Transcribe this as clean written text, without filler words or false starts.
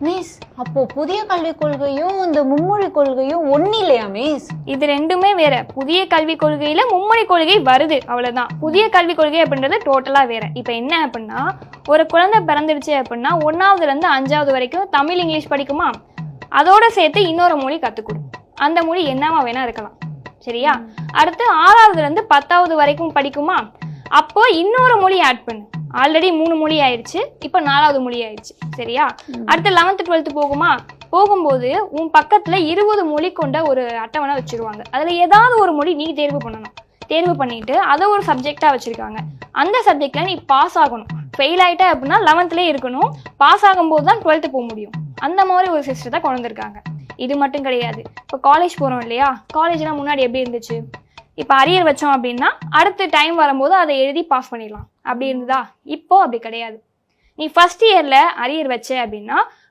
Miss அப்போ புதிய கல்விக் கொள்கையும் இந்த மும்மொழி கொள்கையும் ஒன்னு இல்லையா மிஸ்? இது ரெண்டுமே வேற. புதிய கல்விக் கொள்கையில மும்மொழி கொள்கை வருது, அவ்வளவுதான். புதிய கல்விக் கொள்கை அப்படின்றது டோட்டலா வேற. இப்ப என்ன அப்படின்னா, ஒரு குழந்தை பிறந்துடுச்சு அப்படின்னா 1ஆவதுல இருந்து 5ஆவது வரைக்கும் தமிழ் இங்கிலீஷ் படிக்குமா, அதோட சேர்த்து இன்னொரு மொழி கத்துக்கணும். அந்த மொழி என்னவா வேணா இருக்கலாம், சரியா? அடுத்து 6ஆவதுல இருந்து 10ஆவது வரைக்கும் படிக்குமா, அப்போ இன்னொரு மொழி ஆட் பண்ணு. ஆல்ரெடி 3 மொழி ஆயிடுச்சு, இப்போ 4ஆவது மொழி ஆயிடுச்சு, சரியா? அடுத்து 11th 12th போகுமா, போகும்போது உன் பக்கத்துல 20 மொழி கொண்ட ஒரு அட்டவணை வச்சிருவாங்க. அதுல ஏதாவது ஒரு மொழி நீ தேர்வு பண்ணணும். தேர்வு பண்ணிட்டு அதை ஒரு சப்ஜெக்டா வச்சிருக்காங்க. அந்த சப்ஜெக்ட்ல நீ பாஸ் ஆகணும். ஃபெயில் ஆயிட்ட அப்படின்னா 11th இருக்கணும், பாஸ் ஆகும்போது தான் 12th போக முடியும். அந்த மாதிரி ஒரு சிஸ்டத்தை கொண்டு வந்திருக்காங்க. இது மட்டும் கிடையாது. இப்போ காலேஜ் போறோம் இல்லையா, காலேஜ்லாம் முன்னாடி எப்படி இருந்துச்சு, இப்போ அரியர் வச்சோம் அப்படின்னா அடுத்த டைம் வரும்போது அதை எழுதி பாஸ் பண்ணிடலாம், அப்படி இருந்ததா? இப்போ அப்படி கிடையாது. நீ ஃபர்ஸ்ட் இயர்ல அரியர் வச்ச அப்படின்னா